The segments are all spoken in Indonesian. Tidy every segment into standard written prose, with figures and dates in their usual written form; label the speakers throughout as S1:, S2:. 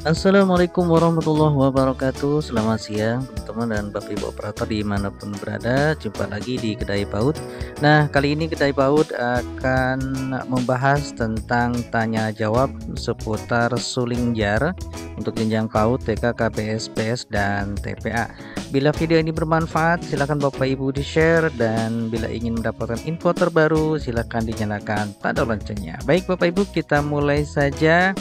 S1: Assalamualaikum warahmatullahi wabarakatuh. Selamat siang teman-teman dan Bapak Ibu operator dimanapun berada. Jumpa lagi di Kedai PAUD. Nah, kali ini Kedai PAUD akan membahas tentang tanya jawab seputar suling jar untuk jenjang PAUD, TK, KBS, PS, dan TPA. Bila video ini bermanfaat, silakan Bapak Ibu di-share, dan bila ingin mendapatkan info terbaru, silakan dinyalakan tanda loncengnya. Baik Bapak Ibu, kita mulai saja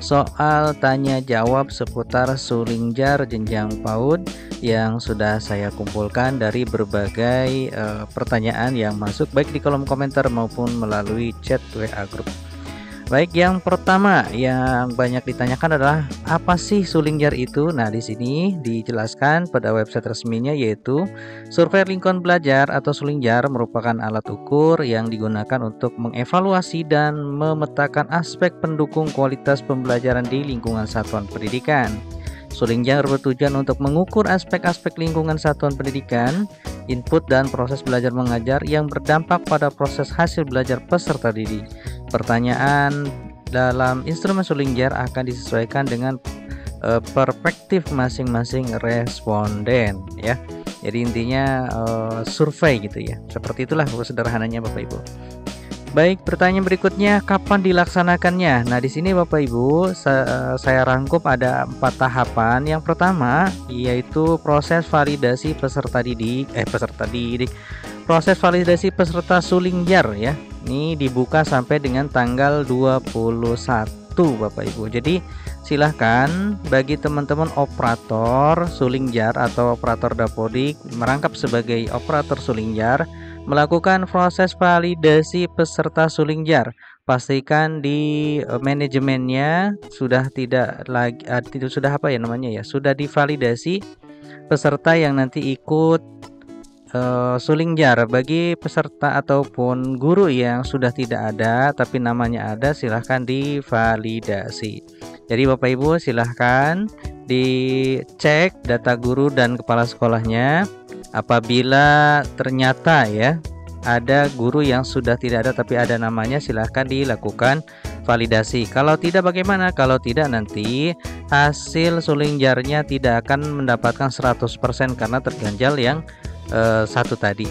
S1: soal tanya jawab seputar suling jar jenjang PAUD yang sudah saya kumpulkan dari berbagai pertanyaan yang masuk baik di kolom komentar maupun melalui chat WA grup. Baik, yang pertama yang banyak ditanyakan adalah apa sih suling jar itu? Nah, di sini dijelaskan pada website resminya, yaitu survei lingkungan belajar atau suling jar merupakan alat ukur yang digunakan untuk mengevaluasi dan memetakan aspek pendukung kualitas pembelajaran di lingkungan satuan pendidikan. Suling jar bertujuan untuk mengukur aspek-aspek lingkungan satuan pendidikan, input dan proses belajar mengajar yang berdampak pada proses hasil belajar peserta didik. Pertanyaan dalam instrumen suling jar akan disesuaikan dengan perspektif masing-masing responden, ya. Jadi intinya survei gitu ya. Seperti itulah sederhananya Bapak Ibu. Baik, pertanyaan berikutnya, kapan dilaksanakannya? Nah, di sini Bapak Ibu saya rangkum ada 4 tahapan. Yang pertama yaitu proses validasi proses validasi peserta suling jar ya. Ini dibuka sampai dengan tanggal 21 Bapak Ibu. Jadi silahkan bagi teman-teman operator suling jar atau operator dapodik merangkap sebagai operator suling jar melakukan proses validasi peserta suling jar. Pastikan di manajemennya sudah tidak lagi sudah divalidasi peserta yang nanti ikut suling jar. Bagi peserta ataupun guru yang sudah tidak ada tapi namanya ada, silahkan divalidasi. Jadi Bapak Ibu silahkan dicek data guru dan kepala sekolahnya. Apabila ternyata ya ada guru yang sudah tidak ada tapi ada namanya, silahkan dilakukan validasi. Kalau tidak bagaimana? Kalau tidak, nanti hasil suling jarnya tidak akan mendapatkan 100% karena terganjal yang satu tadi.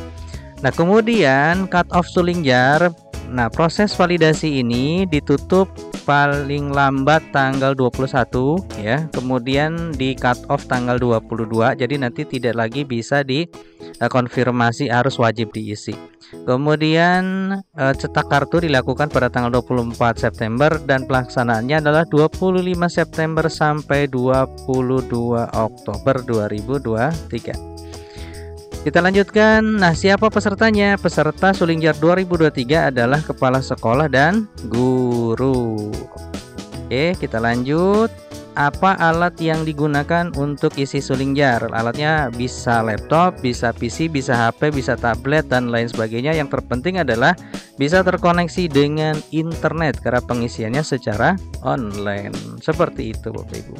S1: Nah, kemudian cut off suling jar. Nah, proses validasi ini ditutup paling lambat tanggal 21 ya. Kemudian di cut off tanggal 22. Jadi nanti tidak lagi bisa dikonfirmasi harus wajib diisi. Kemudian cetak kartu dilakukan pada tanggal 24 September dan pelaksanaannya adalah 25 September sampai 22 Oktober 2023. Kita lanjutkan. Nah, siapa pesertanya? Peserta suling jar 2023 adalah kepala sekolah dan guru. Oke, kita lanjut. Apa alat yang digunakan untuk isi suling jar? Alatnya bisa laptop, bisa PC, bisa HP, bisa tablet, dan lain sebagainya. Yang terpenting adalah bisa terkoneksi dengan internet karena pengisiannya secara online. Seperti itu Bapak Ibu.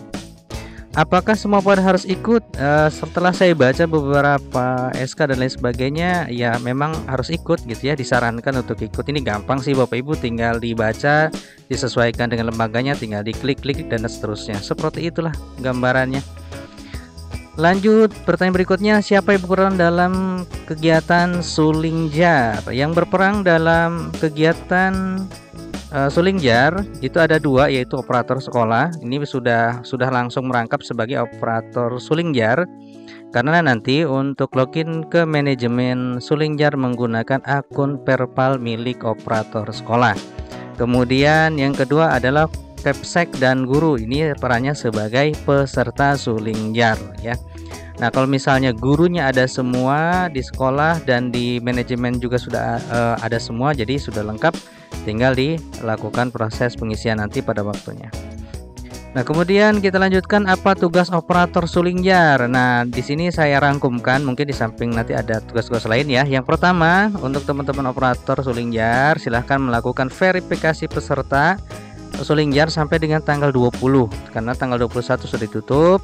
S1: Apakah semua pada harus ikut? Setelah saya baca beberapa SK dan lain sebagainya, ya memang harus ikut gitu ya, disarankan untuk ikut. Ini gampang sih Bapak Ibu, tinggal dibaca, disesuaikan dengan lembaganya, tinggal diklik-klik dan seterusnya. Seperti itulah gambarannya. Lanjut, pertanyaan berikutnya, siapa yang berperan dalam kegiatan suling jar? Yang berperan dalam kegiatan suling jar itu ada 2, yaitu operator sekolah. Ini sudah langsung merangkap sebagai operator suling jar karena nanti untuk login ke manajemen suling jar menggunakan akun Perpal milik operator sekolah. Kemudian yang kedua adalah Kepsek dan guru. Ini perannya sebagai peserta suling jar ya. Nah, kalau misalnya gurunya ada semua di sekolah dan di manajemen juga sudah ada semua, jadi sudah lengkap, tinggal dilakukan proses pengisian nanti pada waktunya. Nah, kemudian kita lanjutkan, apa tugas operator suling jar? Nah, di sini saya rangkumkan, mungkin di samping nanti ada tugas-tugas lain ya. Yang pertama, untuk teman-teman operator suling jar, silahkan melakukan verifikasi peserta suling jar sampai dengan tanggal 20, karena tanggal 21 sudah ditutup.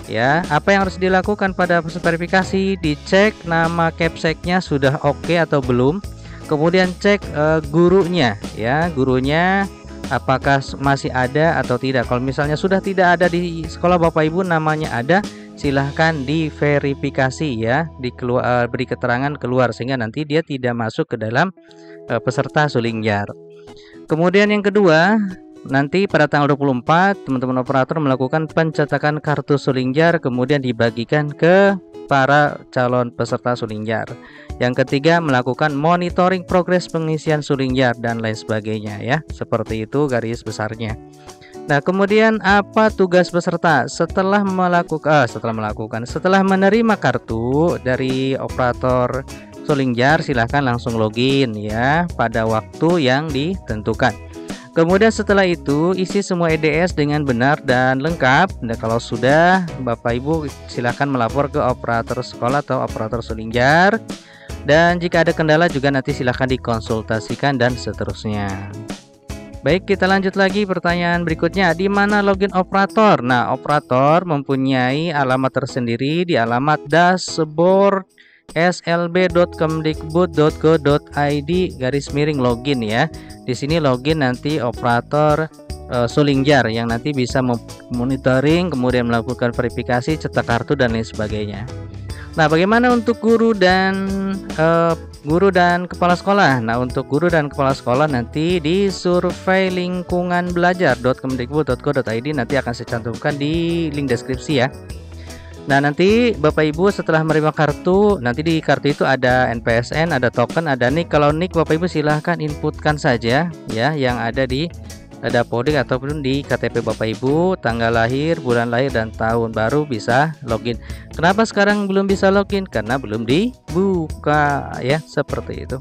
S1: Ya, apa yang harus dilakukan pada proses verifikasi? Dicek nama Kepseknya sudah oke atau belum. Kemudian cek gurunya ya, gurunya apakah masih ada atau tidak. Kalau misalnya sudah tidak ada di sekolah Bapak Ibu, namanya ada, silahkan diverifikasi ya, beri keterangan keluar sehingga nanti dia tidak masuk ke dalam peserta suling jar. Kemudian yang kedua, nanti pada tanggal 24 teman-teman operator melakukan pencetakan kartu suling jar, kemudian dibagikan ke para calon peserta suling jar. Yang ketiga, melakukan monitoring progres pengisian suling jar dan lain sebagainya ya. Seperti itu garis besarnya. Nah, kemudian apa tugas peserta setelah menerima kartu dari operator suling jar? Silahkan langsung login ya pada waktu yang ditentukan. Kemudian setelah itu isi semua EDS dengan benar dan lengkap. Nah, kalau sudah, Bapak Ibu silahkan melapor ke operator sekolah atau operator suling jar. Dan jika ada kendala juga nanti silahkan dikonsultasikan dan seterusnya. Baik, kita lanjut lagi pertanyaan berikutnya. Di mana login operator? Nah, operator mempunyai alamat tersendiri di alamat dashboard slb.kemdikbud.go.id/login ya. Di sini login nanti operator suling jar yang nanti bisa monitoring, kemudian melakukan verifikasi, cetak kartu dan lain sebagainya. Nah, bagaimana untuk guru dan kepala sekolah? Nah, untuk guru dan kepala sekolah nanti di survei lingkungan belajar.kemdikbud.go.id nanti akan saya cantumkan di link deskripsi ya. Nah, nanti Bapak Ibu setelah menerima kartu, nanti di kartu itu ada NPSN, ada token, ada NIK. Kalau NIK Bapak Ibu silahkan inputkan saja ya yang ada di Dapodik ataupun di KTP Bapak Ibu, tanggal lahir, bulan lahir dan tahun, baru bisa login. Kenapa sekarang belum bisa login? Karena belum dibuka ya, seperti itu.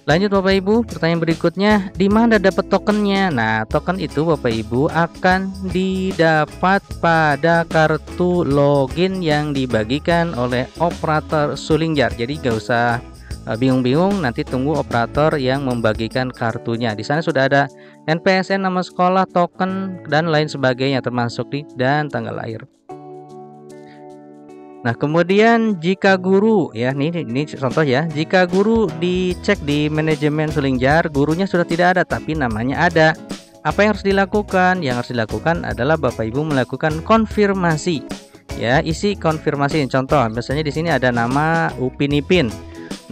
S1: Lanjut Bapak Ibu, pertanyaan berikutnya, di mana dapat tokennya? Nah, token itu Bapak Ibu akan didapat pada kartu login yang dibagikan oleh operator suling jar. Jadi gak usah bingung-bingung, nanti tunggu operator yang membagikan kartunya. Di sana sudah ada NPSN, nama sekolah, token dan lain sebagainya, termasuk dan tanggal lahir. Nah, kemudian jika guru ya, ini contoh ya, jika guru dicek di manajemen suling jar, gurunya sudah tidak ada tapi namanya ada. Apa yang harus dilakukan? Yang harus dilakukan adalah Bapak Ibu melakukan konfirmasi. Ya, isi konfirmasi. Contoh, misalnya di sini ada nama Upin Ipin.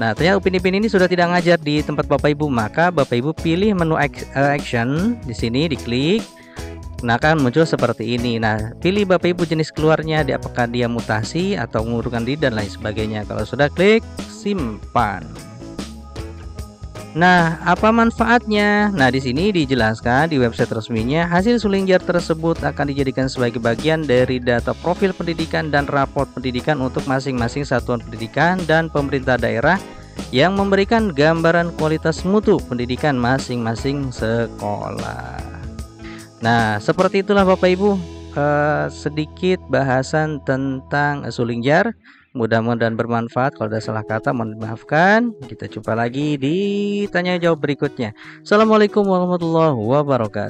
S1: Nah, ternyata Upin Ipin ini sudah tidak ngajar di tempat Bapak Ibu, maka Bapak Ibu pilih menu action di sini, diklik. Nah, akan muncul seperti ini. Nah, pilih Bapak Ibu jenis keluarnya, apakah dia mutasi atau mengurungkan diri dan lain sebagainya. Kalau sudah, klik simpan. Nah, apa manfaatnya? Nah, di sini dijelaskan di website resminya, hasil suling jar tersebut akan dijadikan sebagai bagian dari data profil pendidikan dan raport pendidikan untuk masing-masing satuan pendidikan dan pemerintah daerah yang memberikan gambaran kualitas mutu pendidikan masing-masing sekolah. Nah, seperti itulah Bapak Ibu sedikit bahasan tentang suling jar. Mudah-mudahan bermanfaat. Kalau ada salah kata mohon dimaafkan. Kita jumpa lagi di tanya jawab berikutnya. Assalamualaikum warahmatullahi wabarakatuh.